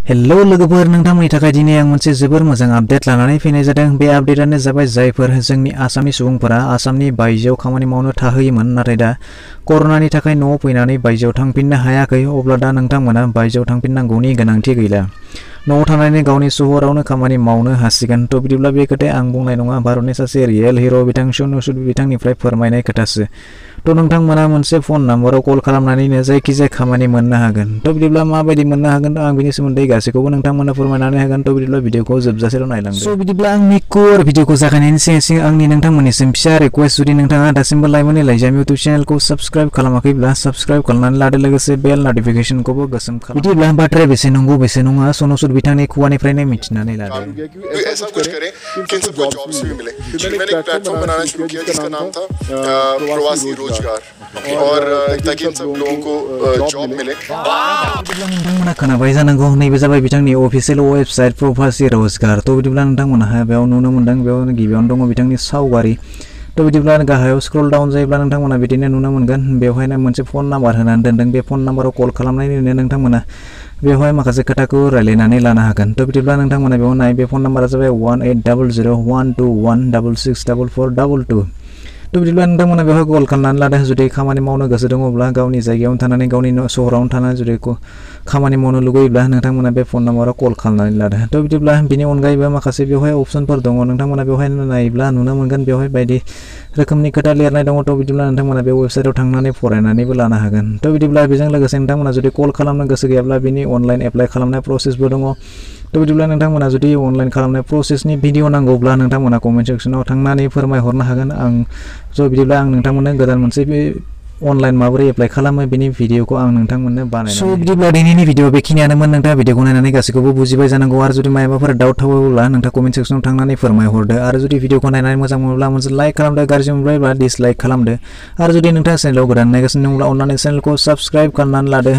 Hello लोगोफोर नोंथांमोननि थाखाय दिनै आं मोनसे जोबोर मोजां आपडेट लानानै फैनाय जादों। बे आपडेटआनो जाबाय जायफोर जोंनि आसामनि सुबुंफोरा आसामनि बायजोआव खामानि मावनो थाहैयोमोन नाथाय दा कर'नानि थाखाय न'आव फैनानै बायजोआव थांफिननो हायाखै अब्ला दा नोंथांमोना बायजोआव थांफिननांगौनि गोनांथि गैला। न'आव थानानै गावनि सहरावनो खामानि मावनो हासिगोन। थ' बिदिब्ला बे खोथाया आं बुंनाय नङा, भारतनि सासे रियेल हिर' बिथां सनु सुद बिथांनिफ्राय फोरमायनाय खोथासो। थ' नोंथांमोना मोनसे फन नाम्बाराव कल खालामनानैनो जायखिजाया खामानि मोननो हागोन। थ' बिदिब्ला माबायदि मोननो हागोन आं बिनि सोमोन्दै गासैखौबो नोंथांमोना फोरमायनानै होगोन। थ' बिदिब्ला भिडिअखौ जोबजासेल' नायलांदो। स' बिदिब्ला आंनि कोर भिडिअखौ जागायनायनि सिगां आंनि नोंथांमोननिसिम फिसा रिक्वेस्ट, जुदि नोंथाङा दासिमबो लाइमोननि लाइजाम इउटुब चेनेलखौ साबस्क्राइब खालामाखैब्ला साबस्क्राइब खालामनानै लादो, लोगोसे बेल नटिफिकेशनखौबो गोसोम खालाम। बिदिब्ला बाथ्राया बेसे नंगौ बेसे नङा सनु सुद बिथांनि खुगानिफ्रायनो मिथिनानै लादो। ऐसा कुछ करें कि इनको जॉब्स भी मिले। मैंने एक प्लेटफॉर्म बनाना शुरू किया जिसका नाम था प्रवासी रोजगार, और ताकि इन सब लोगों को जॉब मिले। नोंथांमोना खोनाबाय जानांगौ, नैबे जाबाय बिथांनि अफिसियेल वेबसाइट प्रवासी रोजगार। थ' बिदिब्ला नोंथांमोनहा बेयाव नुनो मोनदों, बेयाव गिबियावनो दङ बिथांनि सावगारि। थ' बिदिब्ला गाहायाव स्क्रल डाउन जायोब्ला नोंथांमोना बिदिनो नुनो मोनगोन, बेवहायनो मोनसे फन नाम्बार होनानै दोनदों। बे फन नाम्बाराव कल खालामनायनि उनाव नोंथांमोना बेवहाय माखासे खोथाखौ रायलायनानै लानो हागोन। थ' बिदिब्ला नोंथांमोना बेयाव नाय, बे फन नाम्बारा जाबाय 180012166422। थ' बिदिब्ला नोंथांमोना बेवहाय कल खालामनानै लादो। जुदि खामानि मावनो गोसो दङब्ला गावनि जायगायावनो थानानै, गावनि सहरावनो थानानै जुदि खामानि मावनो लुगैयोब्ला नोंथांमोना बे फन नाम्बाराव कल खालामनानै लादो। थ' बिदिब्ला बिनि अनगायैबो माखासे बेवहाय अप्सनफोर दङ, नोंथांमोना बेवहाय नायोब्ला नुनो मोनगोन बेवहाय बायदि रोखोमनि खोथा लिरनाय दङ। थ' बिदिब्ला नोंथांमोना बे वेबसाइटआव थांनानै फरायनानैबो लानो हागोन। थ' बिदिब्ला बेजों लोगोसे नोंथांमोना जुदि कल खालामनो गोसो गैयाब्ला बिनि अनलाइन एप्लाइ खालामनाय प्रसेसबो दङ। थ' बिदिब्ला नोंथांमोना जुदि अनलाइन खालामनाय प्रसेसनि भिडिअ नांगौब्ला नोंथांमोना कमेन्ट सेक्सनाव थांनानै फोरमायहरनो हागोन। स' बिदिब्ला आं नोंथांमोननो गोदान मोनसे बे अनलाइन माबोरै एप्लाइ खालामो बेनि भिडिअखौ आं नोंथांमोननो बानायनानै। स' बिदिब्ला दिनैनि भिडिअ बेखिनियानोमोन। नोंथाङा भिडिअखौ नायनानै गासैखौबो बुजिबाय जानांगौ, आरो जुदि माबाफोर डाउट थाबावोब्ला नोंथाङा कमेन्ट सेक्सनाव थांनानै फोरमायहरदो। आरो जुदि भिडिअखौ नायनानै मोजां मोनोब्ला मोनसे लाइक खालामदो, गाज्रि मोनबायब्ला डिसलाइक खालामदो। आरो जुदि नोंथाङा चेनेलाव गोदान नायगासिनो दंब्ला अन्नानै चेनेलखौ साबस्क्राइब खालामनानै लादो।